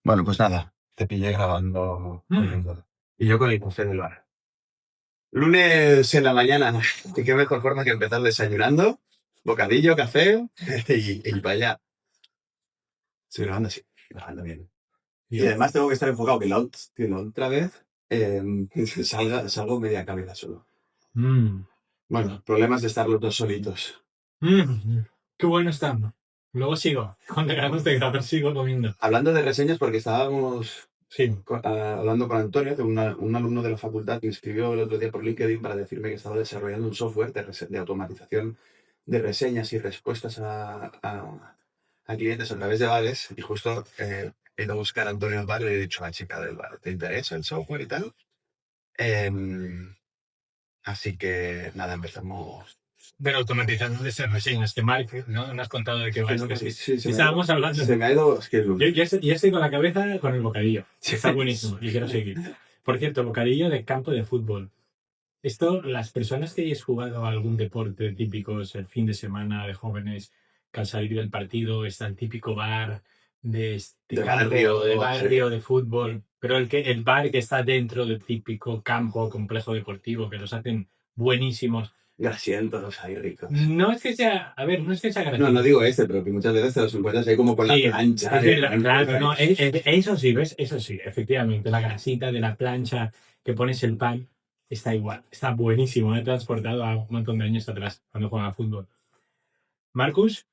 Bueno, pues nada, te pillé grabando comiendo. Y yo con el café del bar. Lunes en la mañana, ¿y qué mejor forma que empezar desayunando? Bocadillo, café y para allá. Estoy grabando así, grabando bien. Y además tengo que estar enfocado que la otra vez salgo media cabeza solo. Bueno, problemas de estar los dos solitos. Qué bueno está. Luego sigo. Cuando acabamos de grabar sigo comiendo. Hablando de reseñas, porque estábamos Sí. hablando con Antonio, un alumno de la facultad que me escribió el otro día por LinkedIn para decirme que estaba desarrollando un software de automatización de reseñas y respuestas a clientes a través de bares. Y justo he ido a buscar a Antonio al bar y le he dicho a la chica del bar, ¿te interesa el software y tal? Así que nada, empezamos. Pero automatizando de esas reseñas que Mark, ¿no? No has contado de qué va esto. Sí. Sí, Estábamos hablando. Se me ha ido. Es que Yo estoy con la cabeza con el bocadillo. Sí. Está buenísimo y quiero seguir. Por cierto, bocadillo de campo de fútbol. Esto, las personas que hayáis jugado a algún deporte típicos el fin de semana de jóvenes, que al salir del partido está el típico bar de barrio, de fútbol, pero el bar que está dentro del típico campo, complejo deportivo, que los hacen buenísimos. Grasientos ahí ricos. No es que sea, a ver, no es que sea gracioso. No digo pero que muchas veces te los encuentras ahí como con la plancha. Claro, no, eso sí, ¿ves? Eso sí, efectivamente, la grasita de la plancha que pones el pan está igual, está buenísimo, me he transportado a un montón de años atrás cuando jugaba a fútbol. Marcus,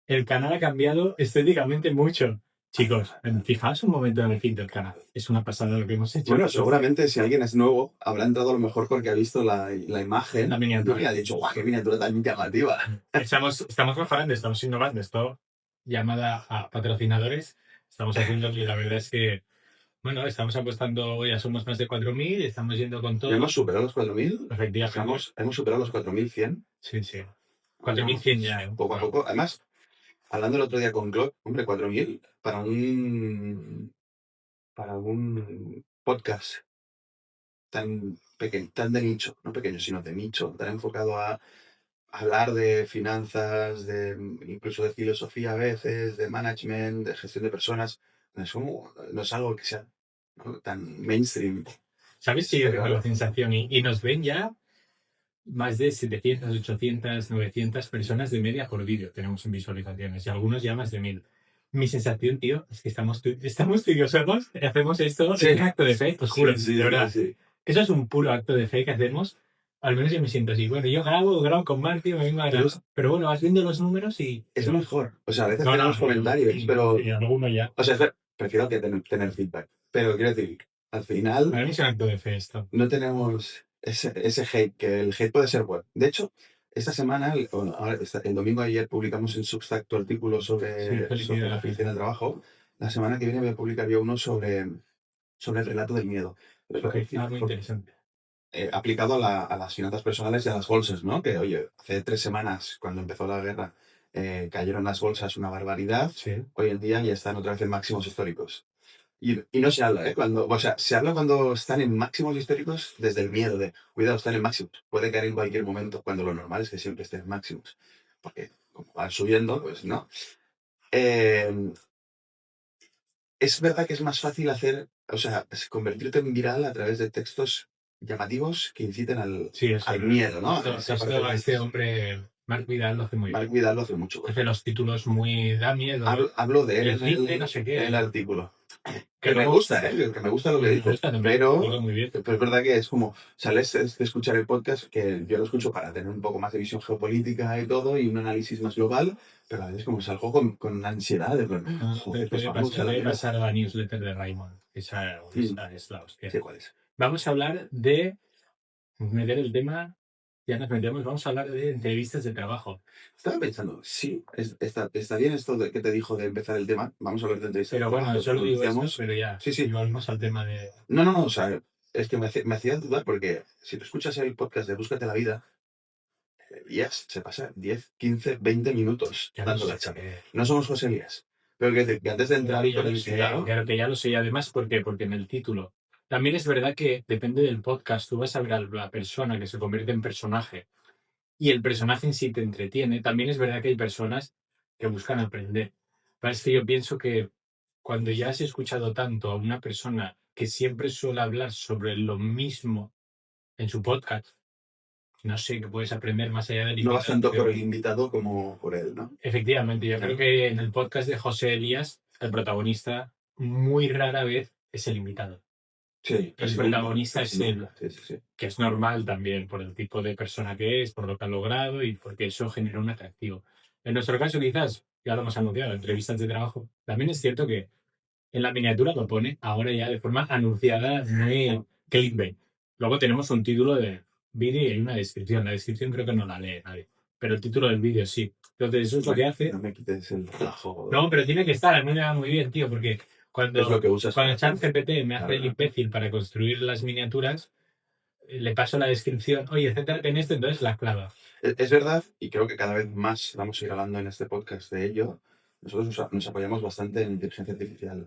el canal ha cambiado estéticamente mucho. Chicos, fijaos un momento en el feed del canal. Es una pasada lo que hemos hecho. Bueno, seguramente si alguien es nuevo, habrá entrado a lo mejor porque ha visto la imagen. La miniatura. Y ha dicho, ¡guau, qué miniatura tan llamativa! Estamos mejorando, estamos innovando. Esto, llamada a patrocinadores, estamos haciendo y la verdad es que, bueno, estamos apostando, ya somos más de 4.000, estamos yendo con todo. ¿Hemos superado los 4.000? Efectivamente. Hemos superado los 4.100. Sí. 4.100 ya. Poco a poco. Además, hablando el otro día con Claude, hombre, 4.000 para un podcast tan pequeño, tan de nicho, no pequeño, sino de nicho, tan enfocado a hablar de finanzas, incluso de filosofía a veces, de management, de gestión de personas. No es algo que sea, ¿no?, tan mainstream. ¿Sabes qué? Yo tengo la sensación, y nos ven ya más de 700, 800, 900 personas de media por vídeo tenemos en visualizaciones, y algunos ya más de 1.000. Mi sensación, tío, es que estamos tú y yo solos, hacemos esto, es un acto de fe, os juro, de verdad. Sí. Eso es un puro acto de fe que hacemos. Al menos yo me siento así. Bueno, yo grabo con Marty, me vengo a grabar. Pero bueno, vas viendo los números y... Es lo mejor. O sea, a veces tenemos comentarios, pero... Sí, alguno ya. O sea, prefiero que tener feedback. Pero quiero decir, al final... Para mí es un acto de fe esto. No tenemos ese hate, que el hate puede ser bueno. De hecho, esta semana, el domingo ayer publicamos en Substack tu artículo sobre la felicidad del trabajo. La semana que viene voy a publicar yo uno sobre el relato del miedo. Muy interesante. Aplicado a las finanzas personales y a las bolsas, ¿no? Que, oye, hace 3 semanas, cuando empezó la guerra, cayeron las bolsas una barbaridad. Sí. Hoy en día ya están otra vez en máximos históricos. Y no se habla, ¿eh? Se habla cuando están en máximos históricos desde el miedo de, cuidado, están en máximos. Puede caer en cualquier momento, cuando lo normal es que siempre estén en máximos. Porque como van subiendo, pues no. Es verdad que es más fácil convertirte en viral a través de textos llamativos que inciten al miedo, ¿no? Este hombre, Mark Vidal, lo hace muy bien. Mark Vidal lo hace mucho. Hace los títulos muy... da miedo. Hablo de él no sé qué. en el artículo. Que me gusta, que me gusta lo que dice. Pero es verdad que es como, sales de escuchar el podcast, que yo lo escucho para tener un poco más de visión geopolítica y todo, y un análisis más global, pero a veces como salgo con ansiedad. Joder, pues vamos a pasar a la newsletter de Raymond. Esa es la hostia. Sí, ¿cuál es? Vamos a hablar de meter el tema. Ya nos metemos, vamos a hablar de entrevistas de trabajo. Estaba pensando, sí, está bien esto que te dijo de empezar el tema. Vamos a hablar de entrevistas de trabajo. Pero bueno, solo digo esto, pero ya. Sí. Vamos al tema de... No, o sea, es que me hacía dudar porque si tú escuchas el podcast de Búscate la Vida, Elías se pasa 10, 15, 20 minutos dando la charla. No somos José Elías. Pero que antes de entrar y con el invitado... Claro que ya lo sé. Y además, ¿por qué? Porque en el título... También es verdad que depende del podcast. Tú vas a ver a la persona que se convierte en personaje y el personaje en sí te entretiene. También es verdad que hay personas que buscan aprender. Pero es que yo pienso que cuando ya has escuchado tanto a una persona que siempre suele hablar sobre lo mismo en su podcast, no sé, que puedes aprender más allá del No vas invitado. tanto por el invitado como por él, ¿no? Efectivamente, yo Claro. creo que en el podcast de José Elías, el protagonista muy rara vez es el invitado. Sí, El casi protagonista casi es él, nunca. Sí, sí, sí. que es normal también por el tipo de persona que es, por lo que ha logrado y porque eso genera un atractivo. En nuestro caso, quizás, ya lo hemos anunciado, entrevistas de trabajo, también es cierto que en la miniatura lo pone ahora ya de forma anunciada, muy clickbait. Luego tenemos un título de vídeo y hay una descripción. La descripción creo que no la lee nadie, pero el título del vídeo sí. Entonces eso es lo que hace. No me quites el trabajo. No, pero tiene que estar, a mí me va muy bien, tío, porque cuando, Es lo que usas. cuando ChatGPT me hace Claro, el imbécil para construir las miniaturas, le paso la descripción, oye, céntrate en esto, entonces la clava. Es verdad, y creo que cada vez más vamos a ir hablando en este podcast de ello. Nosotros nos apoyamos bastante en inteligencia artificial.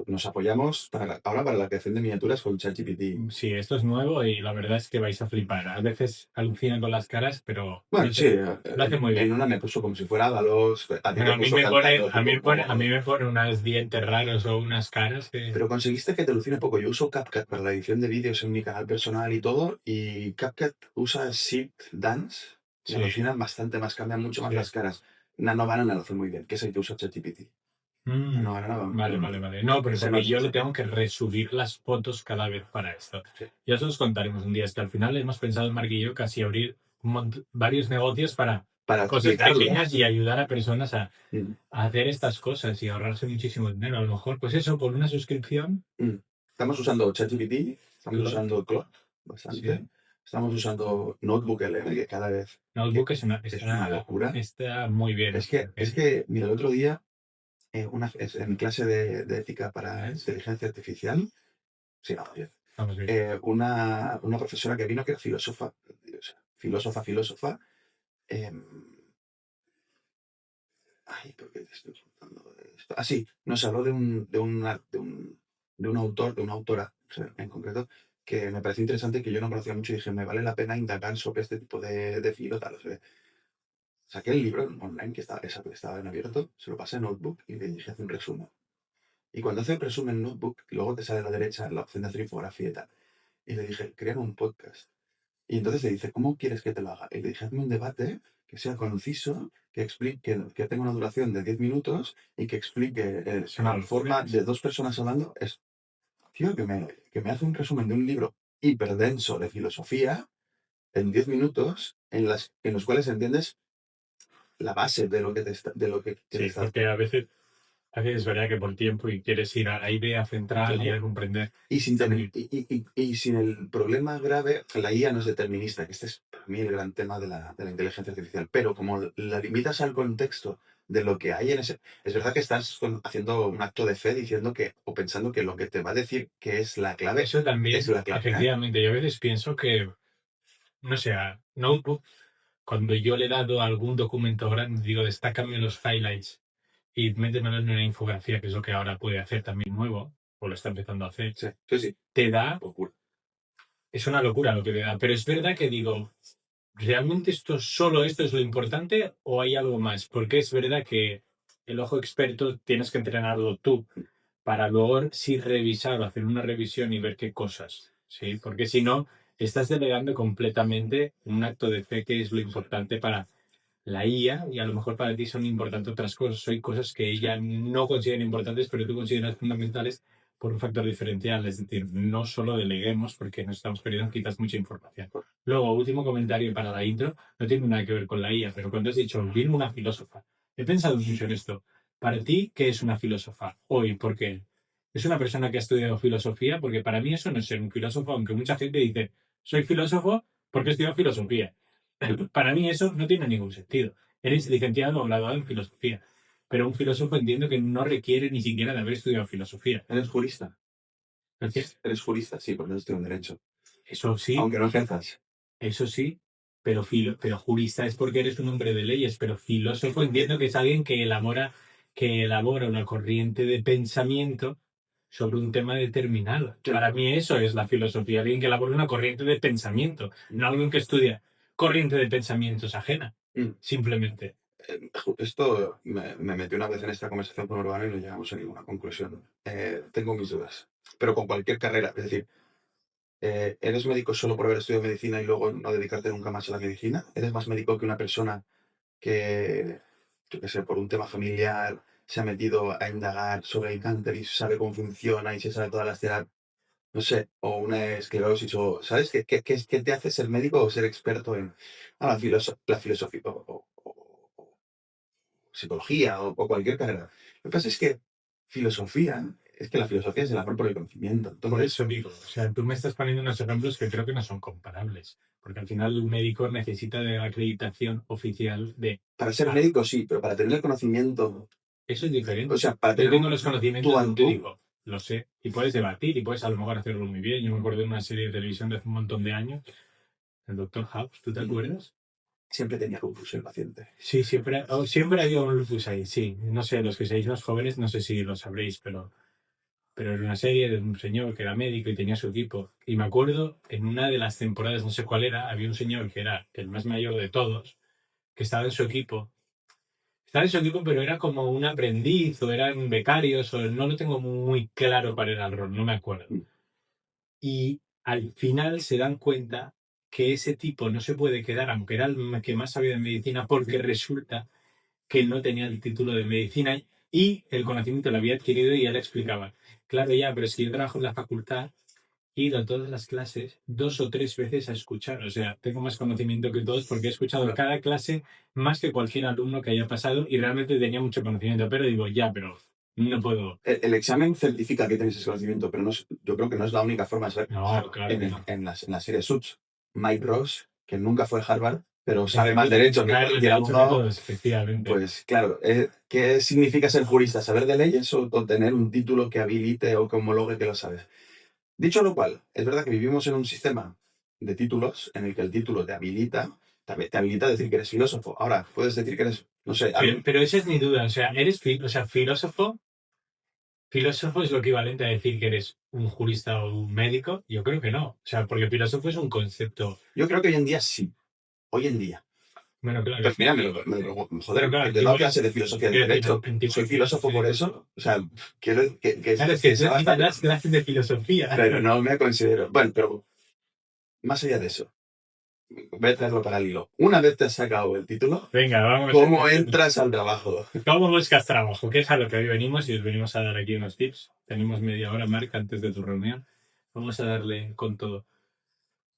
Nos apoyamos ahora para la creación de miniaturas con ChatGPT. Sí, esto es nuevo y la verdad es que vais a flipar. A veces alucinan con las caras, pero Bueno, lo sí, hace muy bien. en una me puso como si fuera Ábalos, a ti Bueno, te puso cantando, tipo, a mí me pone unos dientes raros o unas caras que... Pero conseguiste que te alucine poco. Yo uso CapCut para la edición de vídeos en mi canal personal y todo, y CapCut usa Seed Dance, y Sí, alucinan bastante más, cambian mucho más sí. las caras. Nano Banana lo hace muy bien, que es el que usa ChatGPT. Nano Banana Vale, vale, vale. No, pero ese porque no- yo le tengo que resubir las fotos cada vez para esto. Sí. Ya os los contaremos un día. Es que al final hemos pensado, Marc y yo, casi abrir varios negocios para cosas explicarlo. pequeñas y ayudar a personas a Mm. hacer estas cosas y ahorrarse muchísimo dinero. A lo mejor, pues eso, por una suscripción. Estamos usando ChatGPT, estamos Claro. usando Claude bastante. Sí. Estamos usando Notebook LM, que cada vez Notebook es es una locura. está muy bien. Es que, mira, el otro día, en clase de ética para ¿Ves? inteligencia artificial, sí, vamos bien. Vamos bien. Una profesora que vino que era filósofa, filósofa. em, ¿por qué te estoy contando esto? Ah, sí, nos habló de un autor, de una autora o sea, en concreto, que me pareció interesante y que yo no conocía mucho y dije, me vale la pena indagar sobre este tipo de filo, tal. O sea, saqué el libro online que estaba en abierto, se lo pasé a Notebook y le dije, hace un resumen. Y cuando hace un resumen en Notebook, luego te sale a la derecha la opción de hacer infografía y tal. Y le dije, crear un podcast. Y entonces le dice, ¿cómo quieres que te lo haga? Y le dije, hazme un debate que sea conciso, que explique, que tenga una duración de 10 minutos y que explique la forma de dos personas hablando. Es, tío, que me hace un resumen de un libro hiperdenso de filosofía en 10 minutos en los cuales entiendes la base de lo que te está, de lo que te Sí, está. porque a veces es verdad que por tiempo y quieres ir a la idea central y Claro. a comprender. Y sin el problema grave, la IA no es determinista, que este es para mí el gran tema de la inteligencia artificial. Pero como la limitas al contexto de lo que hay en ese. Es verdad que estás haciendo un acto de fe diciendo que, o pensando que lo que te va a decir que es la clave, Eso también, es la clave. efectivamente, yo a veces pienso que, no sé, a Notebook, cuando yo le he dado algún documento grande, digo, destácame los highlights y métemelo en una infografía, que es lo que ahora puede hacer también nuevo, o lo está empezando a hacer, Sí, sí, sí. te da, Locura. es una locura lo que te da, pero es verdad que digo, ¿realmente solo esto es lo importante o hay algo más? Porque es verdad que el ojo experto tienes que entrenarlo tú para luego sí revisar o hacer una revisión y ver qué cosas, ¿sí? Porque si no, estás delegando completamente un acto de fe que es lo importante para la IA y a lo mejor para ti son importantes otras cosas, hay cosas que ella no considera importantes, pero tú consideras fundamentales por un factor diferencial, es decir, no solo deleguemos porque nos estamos perdiendo quizás mucha información. Luego, último comentario para la intro, no tiene nada que ver con la IA, pero cuando has dicho, vino una filósofa, he pensado mucho en esto. Para ti, ¿qué es una filósofa? Hoy, ¿por qué? ¿Es una persona que ha estudiado filosofía? Porque para mí eso no es ser un filósofo, aunque mucha gente dice, soy filósofo porque he estudiado filosofía. Para mí eso no tiene ningún sentido. Eres licenciado o graduado en filosofía, pero un filósofo entiendo que no requiere ni siquiera de haber estudiado filosofía. ¿Eres jurista? Entonces, ¿Eres jurista? Sí, porque no estoy en derecho. eso sí, Aunque no ejerzas. eso sí, pero jurista es porque eres un hombre de leyes, pero filósofo entiendo que es alguien que elabora una corriente de pensamiento sobre un tema determinado. Sí. Para mí eso es la filosofía, alguien que elabora una corriente de pensamiento, no alguien que estudia corriente de pensamientos ajena, simplemente. Esto me metió una vez en esta conversación con Urbano y no llegamos a ninguna conclusión. Tengo mis dudas, pero con cualquier carrera, es decir, ¿eres médico solo por haber estudiado medicina y luego no dedicarte nunca más a la medicina? ¿Eres más médico que una persona que, yo qué sé, por un tema familiar se ha metido a indagar sobre el cáncer y sabe cómo funciona y se sabe todas las terapias? No sé, o una esclerosis, o ¿sabes qué te hace ser médico o ser experto en la filosofía o psicología o cualquier carrera? Lo que pasa es que la filosofía es el amor por el conocimiento. Por Entonces, eso digo, o sea, tú me estás poniendo unos ejemplos que creo que no son comparables, porque al final el médico necesita de acreditación oficial de... para ser Ah, médico sí, pero para tener el conocimiento, eso es o diferente. sea, para Yo tener tengo un los tú conocimientos de a un tú, médico, lo sé, y puedes debatir y puedes a lo mejor hacerlo muy bien. Yo me acuerdo de una serie de televisión de hace un montón de años, el Doctor House, ¿tú te acuerdas? siempre tenía lupus el paciente. Sí, siempre ha habido un lupus ahí, sí. No sé, los que seáis más jóvenes, no sé si lo sabréis, pero era una serie de un señor que era médico y tenía su equipo. Y me acuerdo, en una de las temporadas, no sé cuál era, había un señor que era el más mayor de todos, que estaba en su equipo. Estaba en su equipo, pero era como un aprendiz, o eran becarios, o no lo tengo muy claro cuál era el rol, no me acuerdo. Y al final se dan cuenta que ese tipo no se puede quedar, aunque era el que más sabía de medicina, porque resulta que él no tenía el título de medicina y el conocimiento lo había adquirido y él explicaba, claro, ya, pero es que yo trabajo en la facultad, he ido a todas las clases 2 o 3 veces a escuchar, o sea, tengo más conocimiento que todos porque he escuchado cada clase más que cualquier alumno que haya pasado y realmente tenía mucho conocimiento, pero digo, ya, pero no puedo. El examen certifica que tienes ese conocimiento, pero yo creo que no es la única forma de saber. No, claro que no. En la serie Suits, Mike Ross, que nunca fue a Harvard, pero sabe más Efectivamente, derecho que saber los cualquier derechos de abogado, todos, efectivamente. pues claro, ¿qué significa ser jurista? ¿Saber de leyes o tener un título que habilite o que homologue que lo sabes? Dicho lo cual, es verdad que vivimos en un sistema de títulos en el que el título te habilita a decir que eres filósofo. Ahora, puedes decir que eres, no sé, Pero esa es mi duda, o sea, o sea, filósofo es lo equivalente a decir que eres un jurista o un médico. Yo creo que no, o sea, porque filósofo es un concepto. yo creo que hoy en día sí, hoy en día. Bueno, claro, Pues mira, pero joder, claro, yo he dado igual, clase de filosofía del quiero decir, derecho. tipo Soy de filósofo por filosofía. eso. O sea, quiero Claro, es que que tú sea encima bastante. das clases de filosofía. Pero no me considero. Bueno, pero más allá de eso, voy a traerlo para el hilo. Una vez te has sacado el título, Venga, vamos. ¿cómo entras al trabajo? ¿Cómo buscas trabajo? Que es a lo que hoy venimos y os venimos a dar aquí unos tips. Tenemos media hora, Marc, antes de tu reunión. Vamos a darle con todo.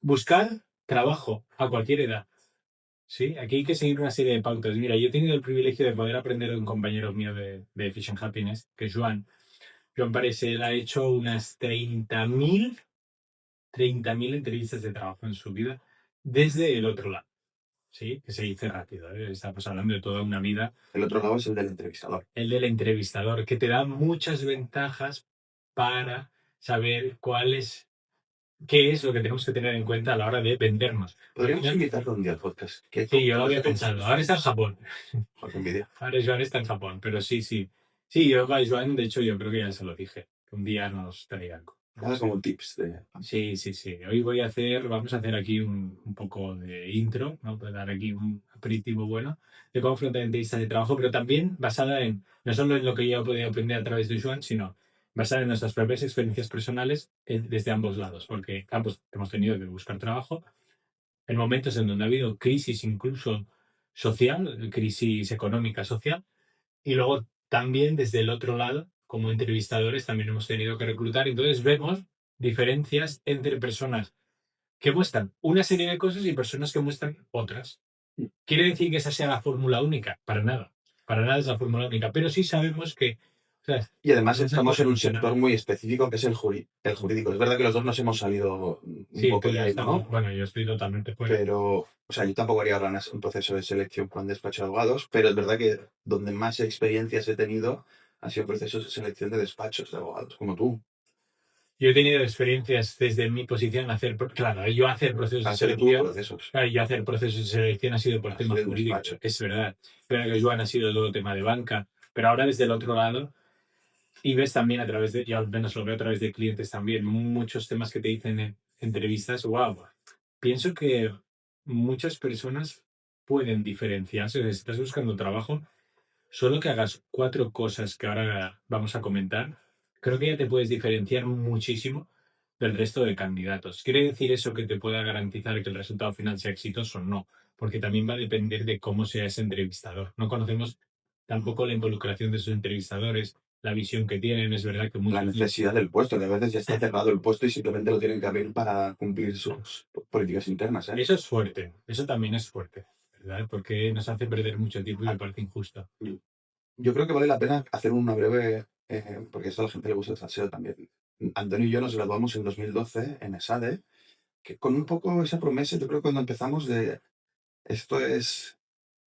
Buscar trabajo a cualquier edad. Sí, aquí hay que seguir una serie de pautas. Mira, yo he tenido el privilegio de poder aprender de un compañero mío de Efficient Happiness, que es Joan. Joan parece, él ha hecho unas 30.000 entrevistas de trabajo en su vida desde el otro lado. Sí, que se dice rápido, ¿eh? Estamos hablando de toda una vida. El otro lado es el del entrevistador. El del entrevistador, que te da muchas ventajas para saber qué es lo que tenemos que tener en cuenta a la hora de vendernos. Podríamos invitarlo un día al podcast. Sí, yo lo había pensado. Ahora está en Japón. Joder, qué envidia. Ahora Joan está en Japón, pero sí, sí. Sí, yo a Joan, de hecho, yo creo que ya se lo dije. Que un día nos traerá algo. Nada como tips de. Sí, sí, sí. Hoy vamos a hacer aquí un poco de intro, ¿no? Para dar aquí un aperitivo bueno de cómo afrontar entrevistas de trabajo, pero también basada no solo en lo que yo he podido aprender a través de Joan, sino basada en nuestras propias experiencias personales desde ambos lados, porque ambos hemos tenido que buscar trabajo en momentos en donde ha habido crisis incluso social, crisis económica social, y luego también desde el otro lado, como entrevistadores, también hemos tenido que reclutar. Entonces vemos diferencias entre personas que muestran una serie de cosas y personas que muestran otras. ¿Quiere decir que esa sea la fórmula única? Para nada. Para nada es la fórmula única. Pero sí sabemos que... O sea, Y además muchas estamos cosas en un funcionan. sector muy específico que es el jurídico. Es verdad que los dos nos hemos salido un Sí, poco tú de ya ahí, estamos... ¿no? Bueno, yo estoy totalmente fuera. Pero, o sea, yo tampoco haría ahora un proceso de selección con despacho de abogados, pero es verdad que donde más experiencias he tenido ha sido procesos de selección de despachos de abogados, como tú. Yo he tenido experiencias desde mi posición claro, yo hacer procesos de Hacer tú selección, procesos. claro, yo hacer procesos de selección ha sido por Hacer temas el jurídicos, despacho. es verdad. Pero que Joan ha sido todo tema de banca. Pero ahora desde el otro lado, y ves también a través yo al menos lo veo a través de clientes también, muchos temas que te dicen en entrevistas, wow. Pienso que muchas personas pueden diferenciarse. Si estás buscando trabajo, solo que hagas 4 cosas que ahora vamos a comentar, creo que ya te puedes diferenciar muchísimo del resto de candidatos. ¿Quiere decir eso que te pueda garantizar que el resultado final sea exitoso? No, porque también va a depender de cómo sea ese entrevistador. No conocemos tampoco la involucración de sus entrevistadores, la visión que tienen. Es verdad que La muchos... necesidad del puesto, que a veces ya está cerrado el puesto y simplemente lo tienen que abrir para cumplir sus políticas internas, ¿eh? Eso es fuerte, eso también es fuerte, ¿verdad? Porque nos hace perder mucho tiempo y me Ah, parece injusto. yo creo que vale la pena hacer una breve, porque esto a la gente le gusta el salseo también. Antonio y yo nos graduamos en 2012 en ESADE, que con un poco esa promesa, yo creo que cuando empezamos de esto es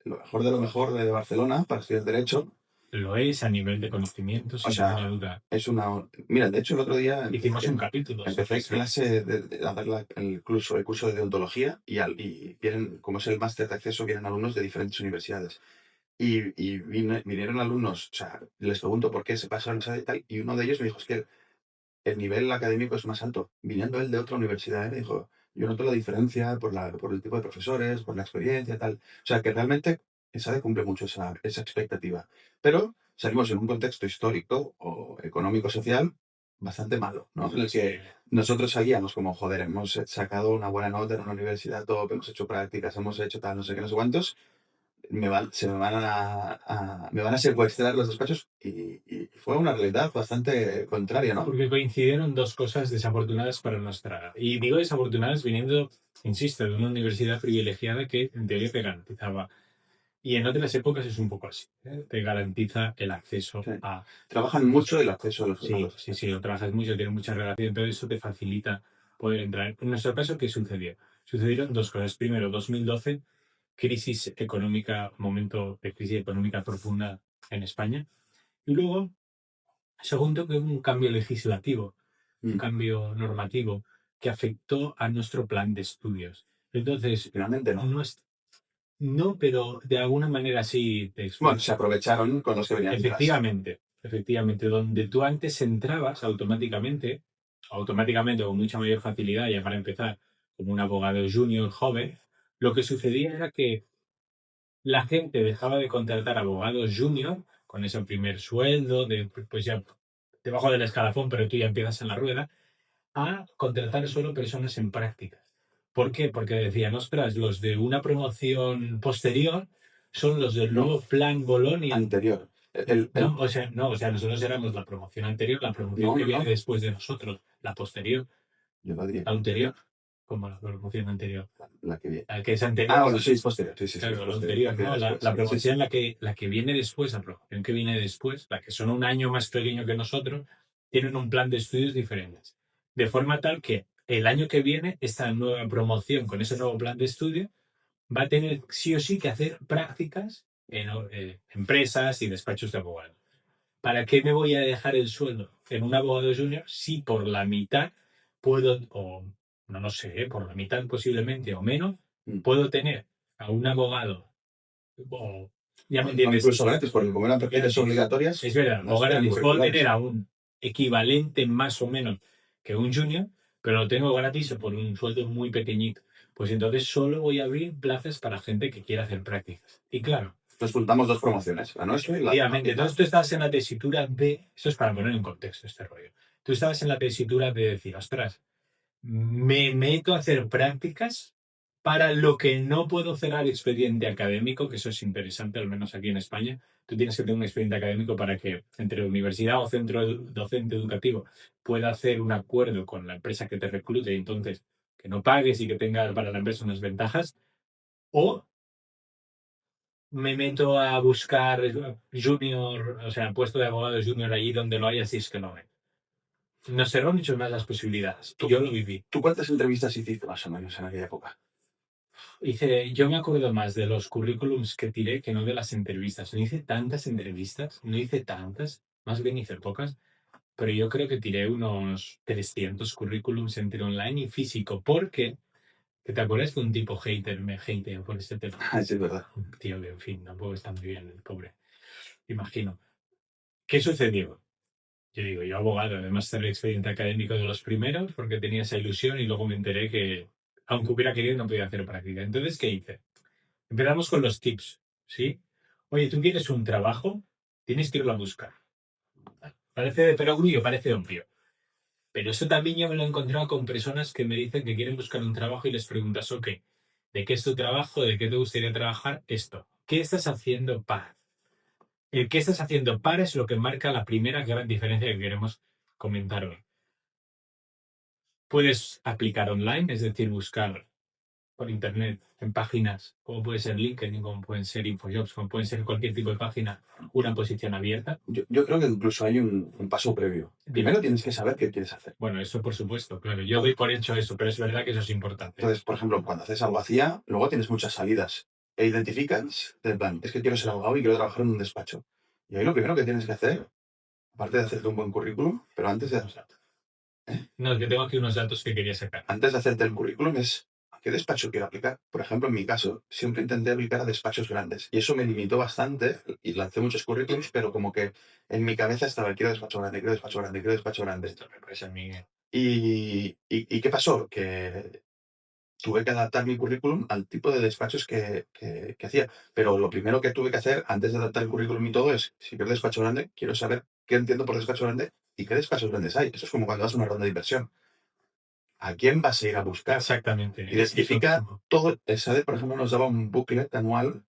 lo mejor de lo mejor de Barcelona para estudiar Derecho. Lo es a nivel de conocimiento, O sin ninguna sea, duda. es una... Mira, de hecho el otro día Hicimos un capítulo sobre empecé eso. clase a dar el curso de deontología y vienen, como es el máster de acceso, vienen alumnos de diferentes universidades. Y vinieron alumnos, o sea, les pregunto por qué se pasaron esa y tal, y uno de ellos me dijo, es que el nivel académico es más alto. Viniendo él de otra universidad, me dijo, yo noto la diferencia por el tipo de profesores, por la experiencia, tal. O sea, que realmente esa cumple mucho esa expectativa. Pero salimos en un contexto histórico o económico-social bastante malo, ¿no? En el que nosotros seguíamos como, joder, hemos sacado una buena nota en una universidad, todo, hemos hecho prácticas, hemos hecho tal, no sé qué, no sé cuántos, me van a secuestrar los despachos y fue una realidad bastante contraria, ¿no? Porque coincidieron dos cosas desafortunadas para nuestra... Y digo desafortunadas viniendo, insisto, de una universidad privilegiada que en teoría te garantizaba. Y en otras épocas es un poco así, ¿eh? Te garantiza el acceso Sí. a... Trabajan mucho el acceso a Sí, los... sí, sí, lo trabajas mucho, tienes mucha relación, todo eso te facilita poder entrar. En nuestro caso, ¿qué sucedió? Sucedieron dos cosas. Primero, 2012, crisis económica, momento de crisis económica profunda en España. Y luego, segundo, que hubo un cambio legislativo, un Mm. cambio normativo que afectó a nuestro plan de estudios. Entonces, Finalmente no. no, no, pero de alguna manera sí te Bueno, explico. se aprovecharon con los que venían detrás. Efectivamente, donde tú antes entrabas automáticamente con mucha mayor facilidad, ya para empezar, como un abogado junior joven, lo que sucedía era que la gente dejaba de contratar abogados junior con ese primer sueldo, pues ya debajo del escalafón, pero tú ya empiezas en la rueda, a contratar solo personas en prácticas. ¿Por qué? Porque decían, ostras, los de una promoción posterior son los del No, nuevo plan Bolonia. anterior. No, no, o sea, nosotros éramos la promoción anterior, la promoción No, que no, viene no. después de nosotros, la posterior, Yo lo diría. la anterior, como la promoción anterior. La que viene. La que es anterior, Ah, bueno, sí, es posterior. Sí, sí, sí, es claro, la posterior. La anterior, que viene ¿no? La, después. la Sí, sí. promoción la que viene después, la promoción que viene después, la que son un año más pequeño que nosotros, tienen un plan de estudios diferentes. De forma tal que el año que viene, esta nueva promoción con ese nuevo plan de estudio va a tener sí o sí que hacer prácticas en empresas y despachos de abogados. ¿Para qué me voy a dejar el sueldo en un abogado junior si por la mitad puedo, o no lo sé, por la mitad posiblemente o menos, Mm. puedo tener a un abogado, o ya me O entiendes, incluso gratis, porque como eran prácticas gratis. obligatorias, Es verdad, o las eran gratis. Puedo tener curriculares. a un equivalente más o menos que un junior, pero lo tengo gratis por un sueldo muy pequeñito. Pues entonces solo voy a abrir plazas para gente que quiera hacer prácticas. Y claro, Entonces juntamos dos promociones, la nuestra y la efectivamente. temática. Entonces tú estabas en la tesitura de, esto es para poner en contexto este rollo, tú estabas en la tesitura de decir, ostras, me meto a hacer prácticas para lo que no puedo cerrar expediente académico, que eso es interesante, al menos aquí en España. Tú tienes que tener un expediente académico para que entre universidad o centro docente educativo pueda hacer un acuerdo con la empresa que te reclute y entonces que no pagues y que tenga para la empresa unas ventajas. O me meto a buscar junior, o sea, puesto de abogado junior allí donde lo haya, si es que no hay. Nos cerró mucho más las posibilidades. Y ¿Tú, yo lo viví. ¿Tú cuántas entrevistas hiciste más o menos en aquella época? Yo me acuerdo más de los currículums que tiré que no de las entrevistas. No hice tantas entrevistas, no hice tantas, más bien hice pocas, pero yo creo que tiré unos 300 currículums entre online y físico, porque, ¿que te acuerdas que un tipo hater me hateó por este tema? Ah, sí, es verdad. Un tío que, en fin, tampoco está muy bien, el pobre. Imagino. ¿Qué sucedió? Yo digo, yo abogado, además del expediente académico de los primeros, porque tenía esa ilusión y luego me enteré que, aunque hubiera querido, no podía hacer práctica. Entonces, ¿qué hice? Empezamos con los tips, ¿sí? Oye, tú quieres un trabajo, tienes que irlo a buscar. Parece de perogrullo, parece obvio. Pero eso también yo me lo he encontrado con personas que me dicen que quieren buscar un trabajo y les preguntas, ok, ¿de qué es tu trabajo? ¿De qué te gustaría trabajar? Esto. ¿Qué estás haciendo para? El qué estás haciendo para es lo que marca la primera gran diferencia que queremos comentar hoy. Puedes aplicar online, es decir, buscar por internet, en páginas como puede ser LinkedIn, como pueden ser InfoJobs, como pueden ser cualquier tipo de página, una posición abierta. Yo creo que incluso hay un paso previo. Primero tienes que saber qué quieres hacer. Bueno, eso por supuesto, claro. Yo doy por hecho eso, pero es verdad que eso es importante. Entonces, por ejemplo, cuando haces algo vacía, luego tienes muchas salidas. E identificas, en plan, es que quiero ser abogado y quiero trabajar en un despacho. Y ahí lo primero que tienes que hacer, aparte de hacerte un buen currículum, pero No, que tengo aquí unos datos que quería sacar. antes de hacerte el currículum es ¿a qué despacho quiero aplicar? Por ejemplo, en mi caso, siempre intenté aplicar a despachos grandes. Y eso me limitó bastante y lancé muchos currículums, pero como que en mi cabeza estaba quiero despacho grande, quiero despacho grande, quiero despacho grande. Esto me parece a mí. ¿Y qué pasó? Que tuve que adaptar mi currículum al tipo de despachos que hacía. Pero lo primero que tuve que hacer antes de adaptar el currículum y todo es, si quiero despacho grande, quiero saber qué entiendo por despacho grande y qué despachos grandes hay. Eso es como cuando vas a una ronda de inversión. ¿A quién vas a ir a buscar? Exactamente. Identifica todo. SADE, por ejemplo, nos daba un booklet anual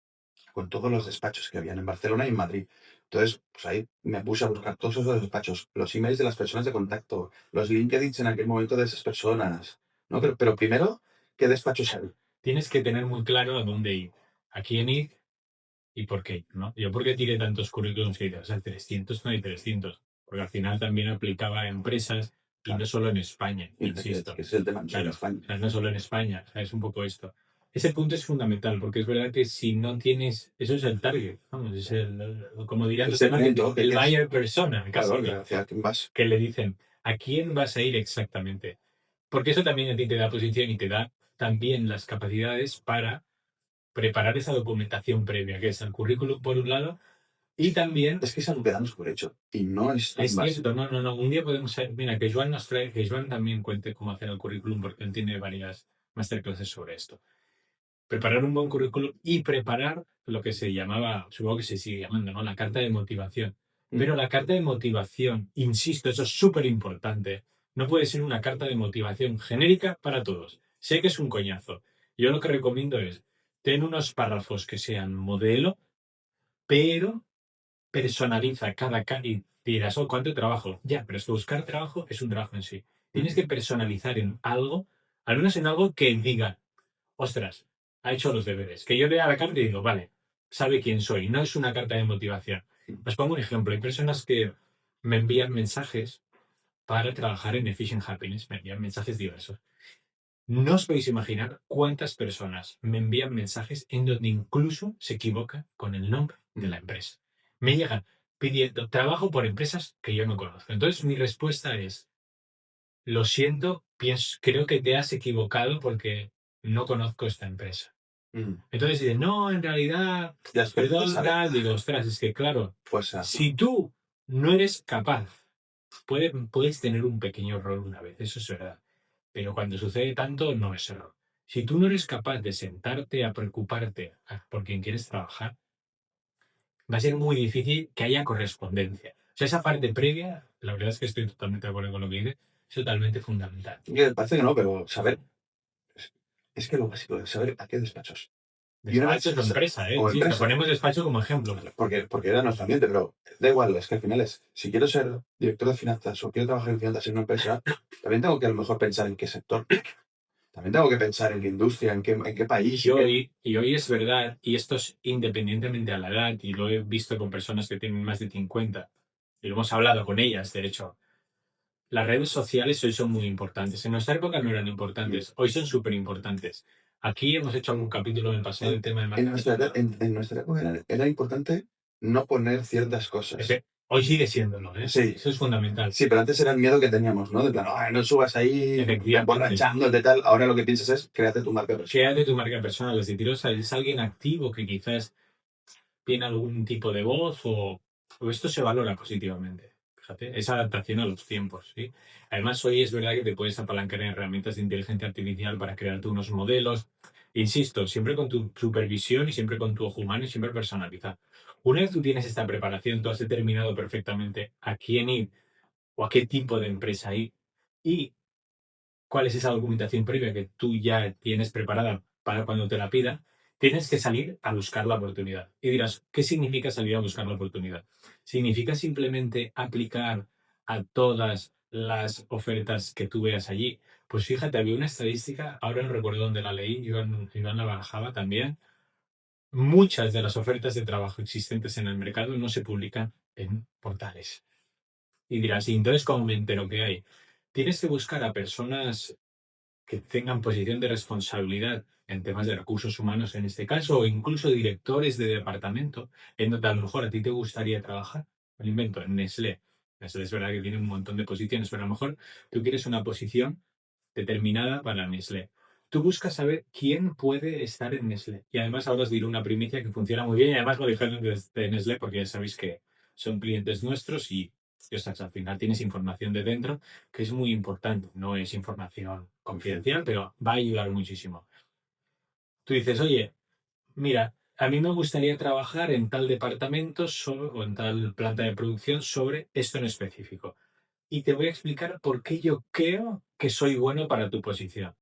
con todos los despachos que habían en Barcelona y en Madrid. Entonces, pues ahí me puse a buscar todos esos despachos, los emails de las personas de contacto, los LinkedIn en aquel momento de esas personas, ¿no? Pero primero, ¿qué despachos hay? Tienes que tener muy claro a dónde ir, a quién ir y por qué, ¿no? Yo por qué tiré tantos currículums que o sea, 300 no hay 300, porque al final también aplicaba a empresas y no solo en España, insisto. Que es el tema, Claro, en España. o sea, no solo en España, o sea, es un poco esto. Ese punto es fundamental, porque es verdad que si no tienes, eso es el target, vamos, es como dirían los demás, el buyer persona, claro, hacia quién vas. que le dicen, ¿a quién vas a ir exactamente? Porque eso también a ti te da posición y te da también las capacidades para preparar esa documentación previa, que es el currículum por un lado, y también... Es que es algo que damos por hecho, y no es Es cierto, no, un día podemos ser... Mira, que Joan nos trae, que Joan también cuente cómo hacer el currículum, porque él tiene varias masterclasses sobre esto. Preparar un buen currículum y preparar lo que se llamaba, supongo que se sigue llamando, ¿no? La carta de motivación. Pero la carta de motivación, insisto, eso es súper importante, no puede ser una carta de motivación genérica para todos. Sé que es un coñazo. Yo lo que recomiendo es, ten unos párrafos que sean modelo, pero personaliza cada y dirás, oh, ¿cuánto trabajo? Ya, pero es que buscar trabajo es un trabajo en sí. Tienes que personalizar en algo, al menos en algo que diga, ostras, ha hecho los deberes. Que yo lea la carta y digo, vale, sabe quién soy. No es una carta de motivación. Os pongo un ejemplo. Hay personas que me envían mensajes para trabajar en Efficient Happiness. Me envían mensajes diversos. No os podéis imaginar cuántas personas me envían mensajes en donde incluso se equivocan con el nombre de la empresa. Me llegan pidiendo trabajo por empresas que yo no conozco. Entonces mi respuesta es, lo siento, creo que te has equivocado porque no conozco esta empresa. Entonces dicen, no, en realidad, perdón, tal. Digo, ostras, es que claro, si tú no eres capaz, puedes tener un pequeño error una vez, eso es verdad. Pero cuando sucede tanto, no es error. Si tú no eres capaz de sentarte a preocuparte por quien quieres trabajar, va a ser muy difícil que haya correspondencia. O sea, esa parte previa, la verdad es que estoy totalmente de acuerdo con lo que dice, es totalmente fundamental. Parece que no, pero saber. Es que lo básico es saber a qué despachos. Despachos o empresa, ¿eh? Sí, ponemos despacho como ejemplo. Porque era nuestro ambiente, pero da igual, es que al final es, si quiero ser director de finanzas o quiero trabajar en finanzas en una empresa, también tengo que a lo mejor pensar en qué sector. También tengo que pensar en qué industria, en qué país. Y hoy es verdad, y esto es independientemente a la edad, y lo he visto con personas que tienen más de 50, y lo hemos hablado con ellas, de hecho. Las redes sociales hoy son muy importantes. En nuestra época no eran importantes, hoy son súper importantes. Aquí hemos hecho algún capítulo en el pasado del tema de marketing. En nuestra época era importante no poner ciertas cosas. Hoy sigue siéndolo, ¿eh? Sí. Eso es fundamental. Sí, pero antes era el miedo que teníamos, ¿no? De plan, no subas ahí emborrachándote de tal. Ahora lo que piensas es, créate tu marca personal. Créate tu marca personal. Es decir, es alguien activo que quizás tiene algún tipo de voz o esto se valora positivamente. Fíjate, esa adaptación a los tiempos, ¿sí? Además, hoy es verdad que te puedes apalancar en herramientas de inteligencia artificial para crearte unos modelos. Insisto, siempre con tu supervisión y siempre con tu ojo humano y siempre personalizado. Una vez tú tienes esta preparación, tú has determinado perfectamente a quién ir o a qué tipo de empresa ir y cuál es esa documentación previa que tú ya tienes preparada para cuando te la pida, tienes que salir a buscar la oportunidad. Y dirás, ¿qué significa salir a buscar la oportunidad? ¿Significa simplemente aplicar a todas las ofertas que tú veas allí? Pues fíjate, había una estadística, ahora no recuerdo dónde la leí, Iván la barajaba también. Muchas de las ofertas de trabajo existentes en el mercado no se publican en portales. Y dirás, ¿y entonces cómo me entero que hay? Tienes que buscar a personas que tengan posición de responsabilidad en temas de recursos humanos en este caso, o incluso directores de departamento, en donde a lo mejor a ti te gustaría trabajar. Me lo invento, en Nestlé. Nestlé es verdad que tiene un montón de posiciones, pero a lo mejor tú quieres una posición determinada para Nestlé. Tú buscas saber quién puede estar en Nestlé. Y además ahora os diré una primicia que funciona muy bien y además lo dijeron desde Nestlé porque ya sabéis que son clientes nuestros y ostras, al final tienes información de dentro que es muy importante. No es información confidencial, pero va a ayudar muchísimo. Tú dices, oye, mira, a mí me gustaría trabajar en tal departamento o en tal planta de producción sobre esto en específico. Y te voy a explicar por qué yo creo que soy bueno para tu posición.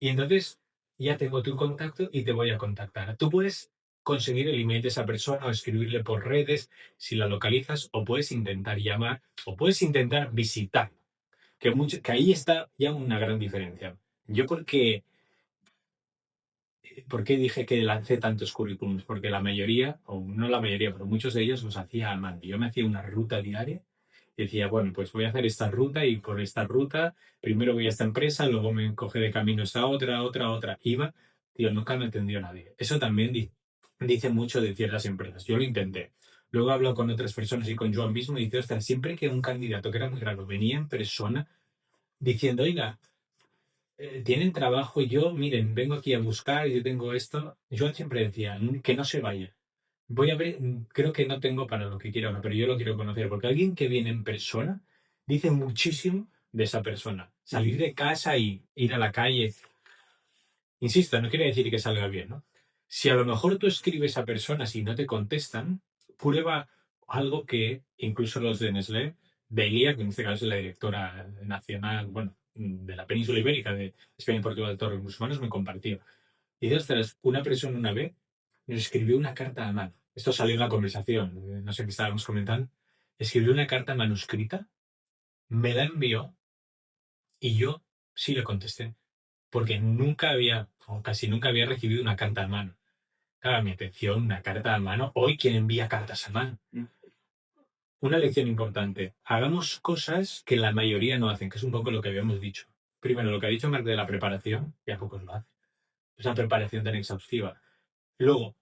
Y entonces ya tengo tu contacto y te voy a contactar. Tú puedes conseguir el email de esa persona o escribirle por redes si la localizas, o puedes intentar llamar, o puedes intentar visitar, que ahí está ya una gran diferencia. Yo ¿por qué dije que lancé tantos currículums? Porque la mayoría, o no la mayoría, pero muchos de ellos los hacía a mano. Yo me hacía una ruta diaria y decía, bueno, pues voy a hacer esta ruta y por esta ruta primero voy a esta empresa, luego me coge de camino esta otra. Iba, tío, nunca me atendió nadie. Eso también dice mucho de ciertas empresas. Yo lo intenté. Luego hablo con otras personas y con Joan mismo y dice, ostras, siempre que un candidato que era muy raro venía en persona diciendo, oiga, tienen trabajo y yo, miren, vengo aquí a buscar, yo tengo esto. Yo siempre decía, que no se vaya. Voy a ver, creo que no tengo para lo que quiero ahora, pero yo lo quiero conocer, porque alguien que viene en persona dice muchísimo de esa persona. Salir de casa y ir a la calle, insisto, no quiere decir que salga bien, ¿no? Si a lo mejor tú escribes a personas y no te contestan, prueba algo que incluso los de Nestlé, Delia, que en este caso es la directora nacional, bueno, de la península ibérica de España y Portugal de todos los recursos humanos, me compartió. Y dice, ostras, una persona una vez nos escribió una carta a mano. Esto salió en la conversación, no sé qué estábamos comentando. Escribió una carta manuscrita, me la envió y yo sí le contesté, porque nunca había, o casi nunca había recibido una carta a mano. Claro, mi atención, una carta a mano. Hoy, ¿quién envía cartas a mano? Una lección importante. Hagamos cosas que la mayoría no hacen, que es un poco lo que habíamos dicho. Primero, lo que ha dicho Marc de la preparación, ya pocos lo hacen. Esa preparación tan exhaustiva. Luego,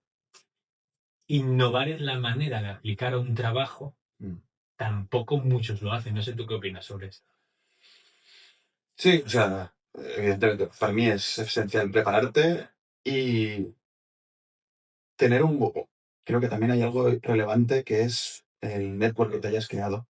innovar en la manera de aplicar a un trabajo, tampoco muchos lo hacen. No sé tú qué opinas sobre esto. Sí, o sea, evidentemente, para mí es esencial prepararte y tener creo que también hay algo relevante que es el network que te hayas creado.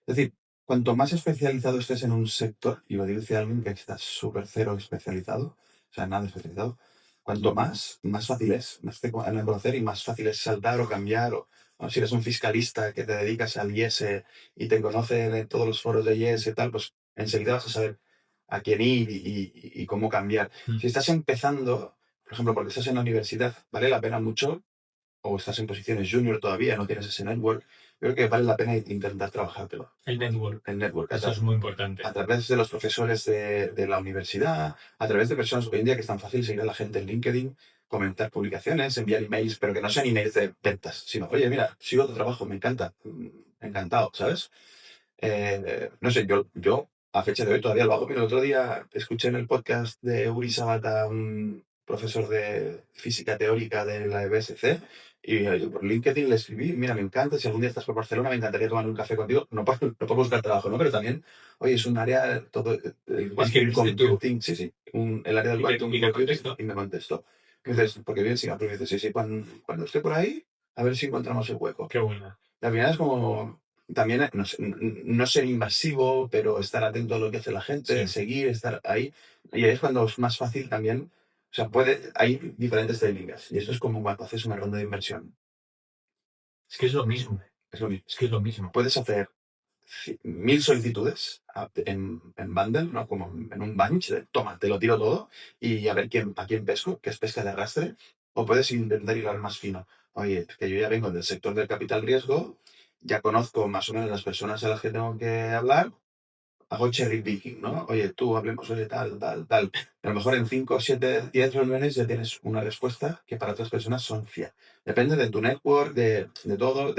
Es decir, cuanto más especializado estés en un sector, y lo dice alguien que está súper cero especializado, o sea, nada especializado, cuanto más fácil es, más te van a conocer y más fácil es saltar o cambiar. O si eres un fiscalista que te dedicas al IES y te conocen en todos los foros de IES y tal, pues enseguida vas a saber a quién ir y cómo cambiar. Si estás empezando, por ejemplo, porque estás en la universidad, vale la pena mucho, o estás en posiciones junior todavía, no tienes ese network, creo que vale la pena intentar trabajártelo. El network. El network, Eso es muy importante. a través de los profesores de la universidad, a través de personas hoy en día que es tan fácil seguir a la gente en LinkedIn, comentar publicaciones, enviar emails, pero que no sean emails de ventas, sino, oye, mira, sigo tu trabajo, me encanta, encantado, ¿sabes? No sé, yo a fecha de hoy todavía lo hago, pero el otro día escuché en el podcast de Uri Sabata, un profesor de física teórica de la EBSC, y yo por LinkedIn le escribí, mira, me encanta, si algún día estás por Barcelona, me encantaría tomar un café contigo, no por buscar trabajo, ¿no? Pero también, oye, es un área, todo, el quantum computing, sí, el área del quantum computing, y me contestó. Y dices, porque bien, sí, pero dices, sí, cuando esté por ahí, a ver si encontramos el hueco. Qué buena. Y al final es como también no ser invasivo, pero estar atento a lo que hace la gente, seguir, estar ahí. Y ahí es cuando es más fácil también. O sea, hay diferentes técnicas. Y esto es como cuando haces una ronda de inversión. Es que es lo mismo. Es lo mismo. Es que es lo mismo. Puedes hacer 1000 solicitudes en bundle, ¿no? Como en un bunch de toma, te lo tiro todo y a ver a quién pesco, que es pesca de arrastre. O puedes intentar ir al más fino. Oye, que yo ya vengo del sector del capital riesgo, ya conozco más o menos las personas a las que tengo que hablar, hago cherry picking, ¿no? Oye, tú hablemos, oye, tal, tal, tal. A lo mejor en 5, 7, 10 reuniones ya tienes una respuesta que para otras personas son fiel. Depende de tu network, de todo.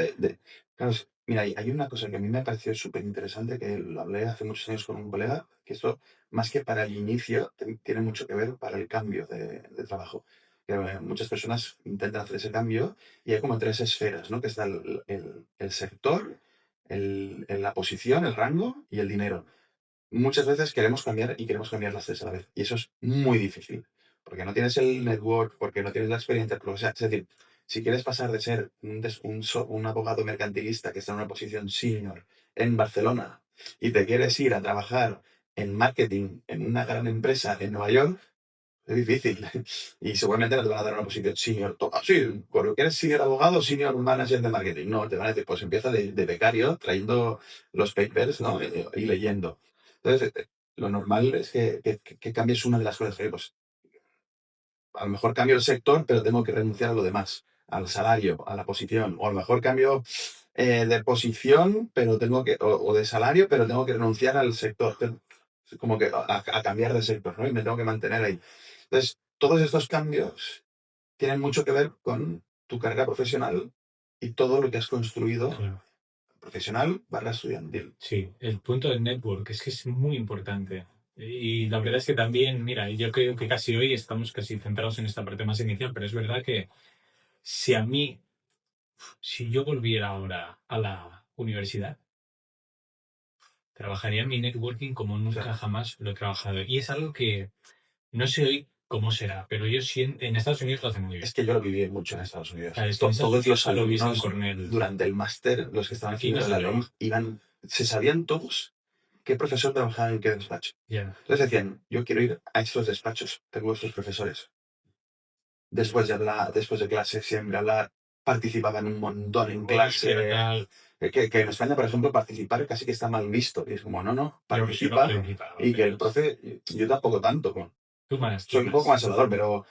Claro, mira, hay una cosa que a mí me pareció súper interesante, que lo hablé hace muchos años con un colega, que esto, más que para el inicio, tiene mucho que ver para el cambio de trabajo. Que, muchas personas intentan hacer ese cambio y hay como tres esferas, ¿no? Que está el sector, la posición, el rango y el dinero. Muchas veces queremos cambiar y queremos cambiar las tres a la vez. Y eso es muy difícil. Porque no tienes el network, porque no tienes la experiencia. O sea, es decir, si quieres pasar de ser un abogado mercantilista que está en una posición senior en Barcelona y te quieres ir a trabajar en marketing en una gran empresa en Nueva York, es difícil. Y seguramente no te van a dar una posición senior. Sí, cuando quieres senior abogado, senior manager de marketing. No, te van a decir, pues empieza de becario trayendo los papers, ¿no? Y leyendo. Entonces, lo normal es que cambies una de las cosas. Que, pues, a lo mejor cambio el sector, pero tengo que renunciar a lo demás, al salario, a la posición. O a lo mejor cambio de posición, pero o de salario, pero tengo que renunciar al sector. Como que a cambiar de sector, ¿no? Y me tengo que mantener ahí. Entonces, todos estos cambios tienen mucho que ver con tu carrera profesional y todo lo que has construido Claro. profesional / estudiantil. Sí, el punto del network es que es muy importante. Y la verdad es que también, mira, yo creo que casi hoy estamos casi centrados en esta parte más inicial, pero es verdad que si a mí, si yo volviera ahora a la universidad, trabajaría en mi networking como nunca Claro. jamás lo he trabajado. Y es algo que no sé hoy cómo será, pero yo siento, en Estados Unidos lo hacen muy bien. Es que yo lo viví mucho en Estados Unidos. Claro, es que en Estados Todos los Unidos lo viste en alumnos Cornell. durante el máster, los que estaban Aquí no haciendo se la ley, trabaja. se sabían todos qué profesor trabajaba en qué despacho. Ya. Entonces decían, yo quiero ir a estos despachos, tengo estos profesores. Después de hablar, después de clase, siempre hablar, participaban un montón en clase. Tal. Que en España, por ejemplo, participar casi que está mal visto. Y es como, no, Yo no participa. participaba, Y que el pero profe, yo tampoco tanto. tú más, tú Soy un poco más. más hablador, pero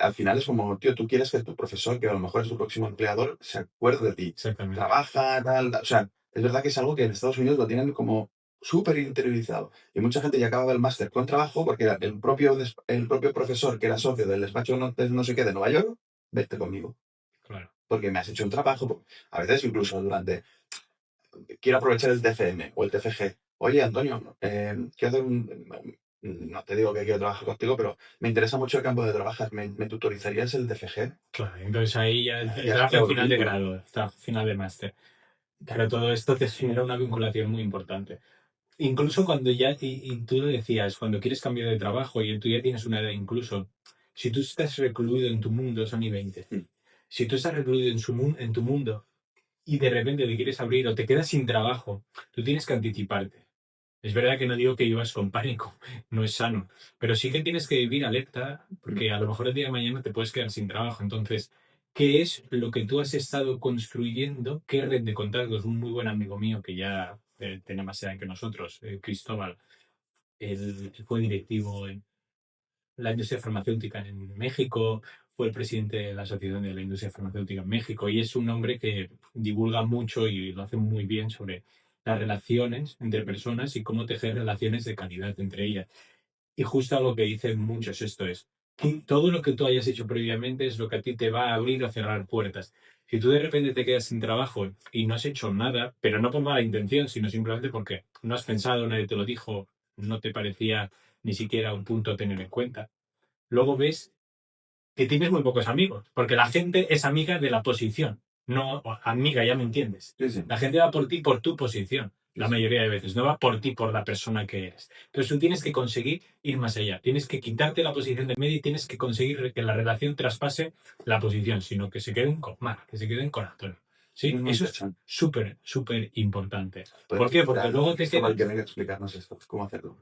al final es como, tío, tú quieres que tu profesor, que a lo mejor es tu próximo empleador, se acuerde de ti. Exactamente. Trabaja, tal. O sea, es verdad que es algo que en Estados Unidos lo tienen como súper interiorizado. Y mucha gente ya acababa el máster con trabajo porque era el propio profesor que era socio del despacho no sé qué de Nueva York, vete conmigo. Claro. Porque me has hecho un trabajo. A veces incluso quiero aprovechar el TFM o el TFG. Oye, Antonio, quiero hacer no te digo que quiero trabajar contigo, pero me interesa mucho el campo de trabajar. ¿Me tutorizarías el TFG? Claro, entonces ahí ya Ya trabajo tengo al final de vínculo. grado, trabajo final de máster. Claro, todo esto te genera una vinculación muy importante. Incluso cuando ya, y tú lo decías, cuando quieres cambiar de trabajo y tú ya tienes una edad, incluso, si tú estás recluido en tu mundo, son y 20. Si tú estás recluido en tu mundo y de repente te quieres abrir o te quedas sin trabajo, tú tienes que anticiparte. Es verdad que no digo que vivas con pánico, no es sano, pero sí que tienes que vivir alerta porque a lo mejor el día de mañana te puedes quedar sin trabajo. Entonces, ¿qué es lo que tú has estado construyendo? ¿Qué red de contactos? Un muy buen amigo mío que ya tiene más edad que nosotros, Cristóbal, él fue directivo en la industria farmacéutica en México, fue el presidente de la Asociación de la Industria Farmacéutica en México y es un hombre que divulga mucho y lo hace muy bien sobre las relaciones entre personas y cómo tejer relaciones de calidad entre ellas. Y justo algo que dicen muchos esto es que todo lo que tú hayas hecho previamente es lo que a ti te va a abrir o cerrar puertas. Si tú de repente te quedas sin trabajo y no has hecho nada, pero no por mala intención, sino simplemente porque no has pensado, nadie te lo dijo, no te parecía ni siquiera un punto a tener en cuenta, luego ves que tienes muy pocos amigos, porque la gente es amiga de la posición, no amiga, ya me entiendes. Sí, sí. La gente va por ti por tu posición, la mayoría de veces, no va por ti por la persona que eres. Entonces tú tienes que conseguir ir más allá, tienes que quitarte la posición de medio y tienes que conseguir que la relación traspase la posición, sino que se queden con Marc, que se queden con Antonio. Sí, muy eso es interesante. súper, súper importante. Puedes ¿Por qué? Porque explicar, luego te esto va a quedas... tener que explicarnos esto, cómo hacerlo.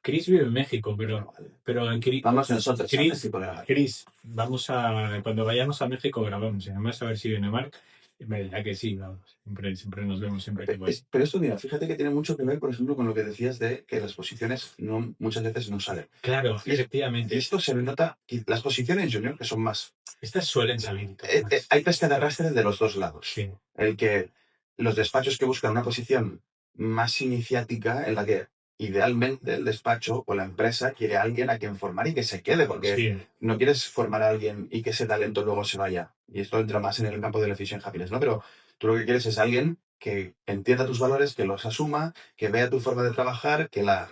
Chris vive en México, Bueno, vale. pero en Vamos nosotros a Chris, México a grabar. Chris, vamos a... Cuando vayamos a México grabamos. Y además a ver si viene Marc. Y me dirá que sí, vamos. Siempre nos vemos, siempre que voy. Pero esto, mira, fíjate que tiene mucho que ver, por ejemplo, con lo que decías de que las posiciones no, muchas veces no salen. Claro, Y efectivamente. esto se nota, que las posiciones junior, que son más... Estas suelen salir. hay pesca de arrastre de los dos lados. Sí, El que los despachos que buscan una posición más iniciática, en la que idealmente el despacho o la empresa quiere a alguien a quien formar y que se quede, porque sí, no quieres formar a alguien y que ese talento luego se vaya. Y esto entra más en el campo del efficient happiness, ¿no? Pero tú lo que quieres es alguien que entienda tus valores, que los asuma, que vea tu forma de trabajar, que la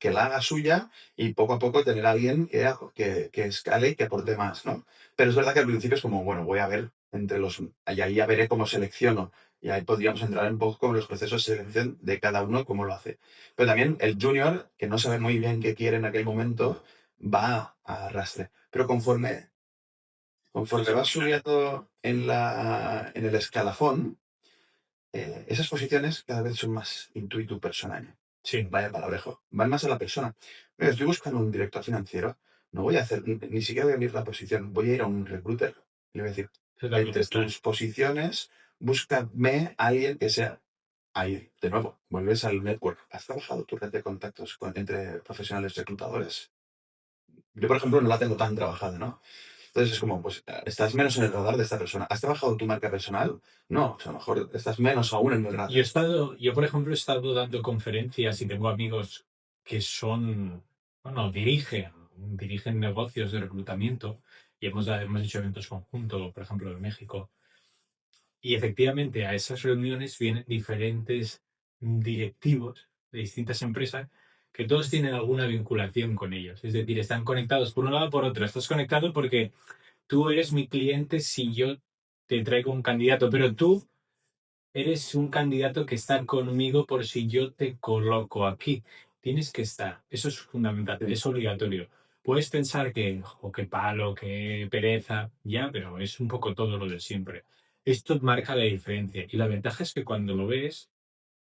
haga suya y poco a poco tener a alguien que escale y que aporte más, ¿no? Pero es verdad que al principio es como, bueno, voy a ver entre los... Y ahí ya veré cómo selecciono. Y ahí podríamos entrar un poco con los procesos de selección de cada uno, cómo lo hace. Pero también el junior, que no sabe muy bien qué quiere en aquel momento, va a arrastre. Pero conforme va subiendo en el escalafón, esas posiciones cada vez son más intuitu personal. sí. Vaya palabrejo. Van más a la persona. Mira, estoy buscando un director financiero. No voy a hacer, ni siquiera voy a abrir la posición. Voy a ir a un recruiter y le voy a decir, Eso también entre está. tus posiciones, búscame a alguien que sea... Ahí, de nuevo, vuelves al network. ¿Has trabajado tu red de contactos entre profesionales reclutadores? Yo, por ejemplo, no la tengo tan trabajada, ¿no? Entonces es como, pues, estás menos en el radar de esta persona. ¿Has trabajado tu marca personal? No, o sea, a lo mejor estás menos aún en el radar. Yo por ejemplo, he estado dando conferencias y tengo amigos que son, bueno, dirigen negocios de reclutamiento y hemos hecho eventos conjuntos, por ejemplo, en México. Y efectivamente a esas reuniones vienen diferentes directivos de distintas empresas que todos tienen alguna vinculación con ellos. Es decir, están conectados por un lado o por otro. Estás conectado porque tú eres mi cliente si yo te traigo un candidato, pero tú eres un candidato que está conmigo por si yo te coloco aquí. Tienes que estar. Eso es fundamental, es obligatorio. Puedes pensar que, o qué palo, qué pereza, ya, pero es un poco todo lo de siempre. Esto marca la diferencia. Y la ventaja es que cuando lo ves,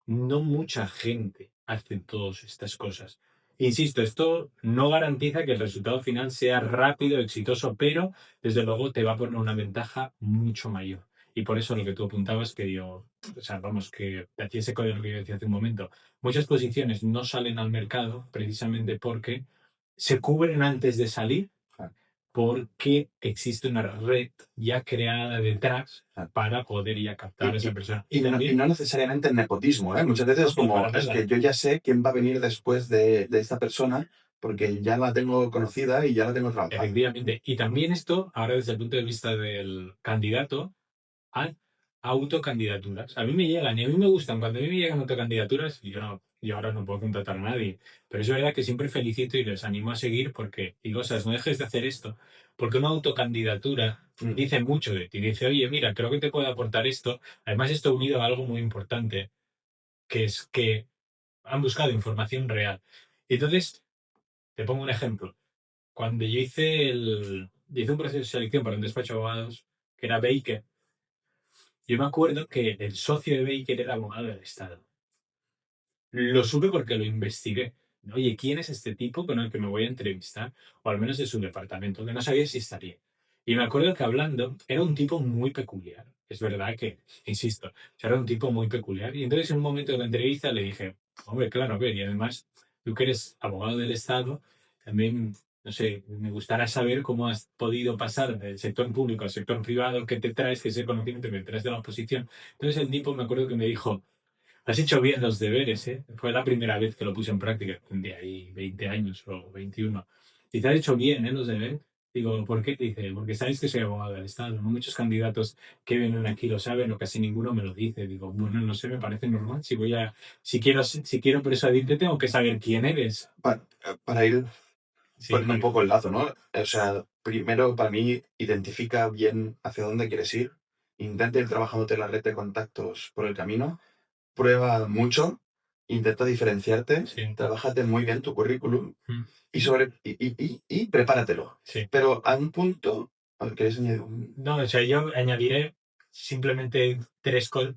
no mucha gente hace todas estas cosas. Insisto, esto no garantiza que el resultado final sea rápido, exitoso, pero desde luego te va a poner una ventaja mucho mayor. Y por eso lo que tú apuntabas, que yo, o sea, vamos, que te hacía ese código que yo decía hace un momento, muchas posiciones no salen al mercado precisamente porque se cubren antes de salir porque existe una red ya creada detrás para poder ya captar a esa persona. Y no necesariamente el nepotismo, ¿eh? Muchas veces es como, es que yo ya sé quién va a venir después de esta persona porque ya la tengo conocida y ya la tengo trabajada. Efectivamente. Y también esto, ahora desde el punto de vista del candidato, hay autocandidaturas. A mí me llegan y a mí me gustan. Cuando a mí me llegan autocandidaturas, yo ahora no puedo contratar a nadie. Pero es verdad que siempre felicito y les animo a seguir porque digo, no dejes de hacer esto. Porque una autocandidatura dice mucho de ti. Dice, oye, mira, creo que te puedo aportar esto. Además, esto unido a algo muy importante, que es que han buscado información real. Entonces, te pongo un ejemplo. Cuando hice un proceso de selección para un despacho de abogados, que era Baker, yo me acuerdo que el socio de Baker era abogado del Estado. Lo supe porque lo investigué. Oye, ¿quién es este tipo con el que me voy a entrevistar? O al menos de su departamento, que no sabía si estaría. Y me acuerdo que hablando, era un tipo muy peculiar. Es verdad que, insisto, era un tipo muy peculiar. Y entonces en un momento de la entrevista le dije, hombre, claro, a ver, y además, tú que eres abogado del Estado, también, no sé, me gustaría saber cómo has podido pasar del sector público al sector privado, qué te traes, qué es el conocimiento que te traes de la oposición. Entonces el tipo me acuerdo que me dijo, has hecho bien los deberes, ¿eh? Fue la primera vez que lo puse en práctica. Tendría ahí 20 años o 21. Y te has hecho bien, ¿eh? Los deberes. Digo, ¿por qué? Dice, porque sabes que soy abogado del Estado. ¿No? Muchos candidatos que vienen aquí lo saben o casi ninguno me lo dice. Digo, bueno, no sé, me parece normal. Si quiero persuadirte, tengo que saber quién eres. Para ir Sí, poniendo un poco el lazo, ¿no? O sea, primero para mí identifica bien hacia dónde quieres ir, intenta ir trabajándote la red de contactos por el camino, prueba mucho, intenta diferenciarte, sí. trabájate muy bien tu currículum Mm. y prepáratelo. Sí. Pero a un punto, ¿quieres añadir No, o sea, yo añadiré simplemente tres cosas,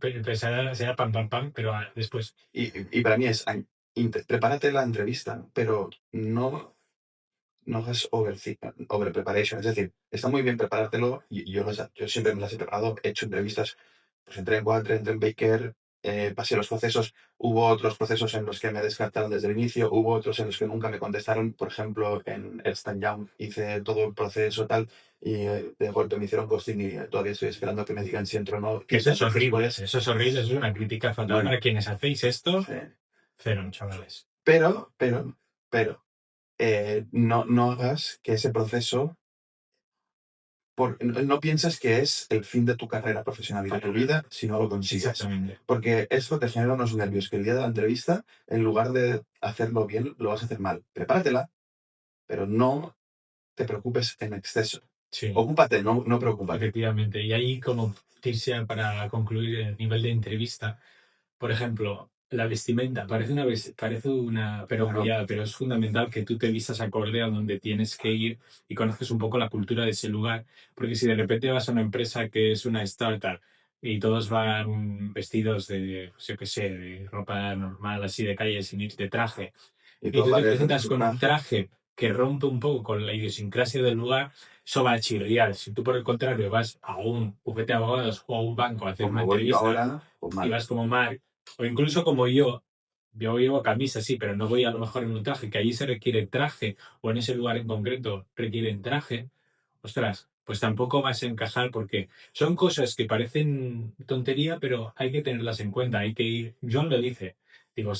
sea pam, pam, pam, pero después. Y para mí es, prepárate la entrevista, pero no hagas over preparation. Es decir, está muy bien preparártelo. Y yo siempre me las he preparado. He hecho entrevistas, pues entré en Walter, entré en Baker, pasé los procesos. Hubo otros procesos en los que me descartaron desde el inicio. Hubo otros en los que nunca me contestaron. Por ejemplo, en Ernst Young hice todo el proceso tal. Y de golpe me hicieron ghosting y todavía estoy esperando que me digan si entro o no. Que eso es horrible. Después. Eso es horrible. Eso es una crítica fatal Bueno. para quienes hacéis esto. Sí. Cero, chavales. Pero, no hagas que ese proceso, no piensas que es el fin de tu carrera profesional y de tu vida si no lo consigues. Exactamente. Porque esto te genera unos nervios que el día de la entrevista, en lugar de hacerlo bien, lo vas a hacer mal. Prepáratela, pero no te preocupes en exceso. Sí. Ocúpate, no preocúpate. Efectivamente. Y ahí, como Tirsia, para concluir el nivel de entrevista, por ejemplo, la vestimenta parece una perogrullada, pero es fundamental que tú te vistas acorde a donde tienes que ir y conozcas un poco la cultura de ese lugar, porque si de repente vas a una empresa que es una startup y todos van vestidos de, pues yo qué sé, de ropa normal, así de calle, sin ir de traje, y tú te presentas con un traje que rompe un poco con la idiosincrasia del lugar, eso va a chirriar. Si tú, por el contrario, vas a un bufete de abogados o a un banco a hacer una entrevista y vas como Mark, o incluso como yo llevo camisa, sí, pero no voy a lo mejor en un traje, que allí se requiere traje, o en ese lugar en concreto requieren traje, ostras, pues tampoco vas a encajar porque son cosas que parecen tontería, pero hay que tenerlas en cuenta, hay que ir, John lo dice, digo,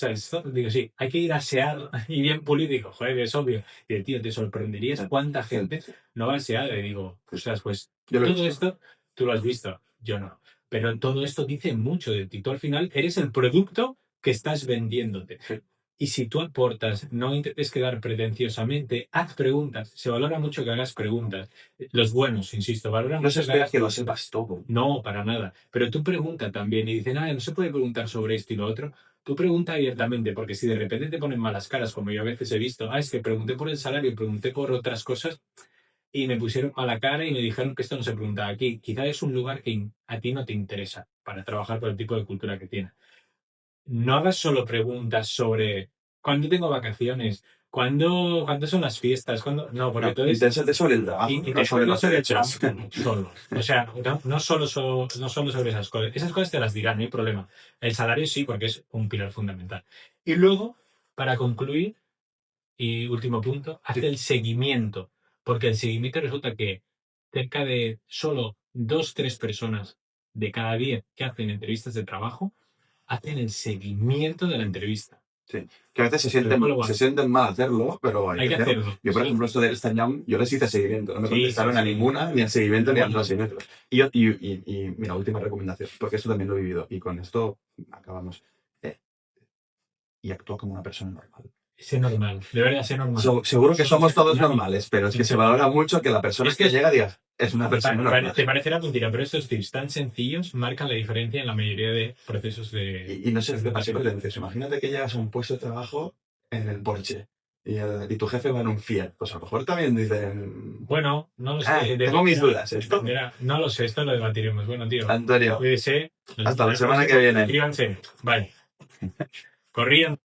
digo, sí, hay que ir a asear y bien pulido, digo, joder, es obvio, y de tío, te sorprenderías cuánta gente no va a asear, y digo, ostras, pues todo esto tú lo has visto, yo no. Pero todo esto dice mucho de ti. Tú al final eres el producto que estás vendiéndote. Y si tú aportas, no intentes quedar pretenciosamente, haz preguntas. Se valora mucho que hagas preguntas. Los buenos, insisto, valoran mucho. No se espera que lo sepas todo. No, para nada. Pero tú pregunta también y dicen, no se puede preguntar sobre esto y lo otro. Tú pregunta abiertamente, porque si de repente te ponen malas caras, como yo a veces he visto, es que pregunté por el salario, pregunté por otras cosas, y me pusieron mala cara y me dijeron que esto no se preguntaba aquí. Quizá es un lugar que a ti no te interesa para trabajar por el tipo de cultura que tiene. No hagas solo preguntas sobre ¿cuándo tengo vacaciones? ¿Cuándo son las fiestas? No, porque todo es... Intésate sobre el trabajo, no sobre los derechos. Solo. O sea, no solo sobre esas cosas. Esas cosas te las dirán, no hay problema. El salario sí, porque es un pilar fundamental. Y luego, para concluir, y último punto, haz el seguimiento. Porque el seguimiento resulta que cerca de solo 2-3 personas de cada 10 que hacen entrevistas de trabajo hacen el seguimiento de la entrevista. Sí, que a veces se sienten mal hacerlo, pero hay que hacerlo. Yo, por ejemplo, esto de Ernst Young, yo les hice seguimiento. No me contestaron a ninguna, ni al seguimiento, ni al no seguimiento. Y mira, última recomendación, porque esto también lo he vivido. Y con esto acabamos. Y actúa como una persona normal. Sé normal, debería ser normal. Seguro que somos todos normales, pero es que se valora mucho que la persona que llega diga, es una persona normal. Te parecerá mentira, pero estos tips tan sencillos marcan la diferencia en la mayoría de procesos de... Y no sé, te pasa pretencias. Imagínate que llegas a un puesto de trabajo en el Porsche y tu jefe va en un Fiat. Pues a lo mejor también dicen... Bueno, no lo sé. Tengo mis dudas. Mira, no lo sé, esto lo debatiremos. Bueno, tío. Antonio, Cuídese. hasta la semana que viene. Suscríbanse. Bye. Corrían.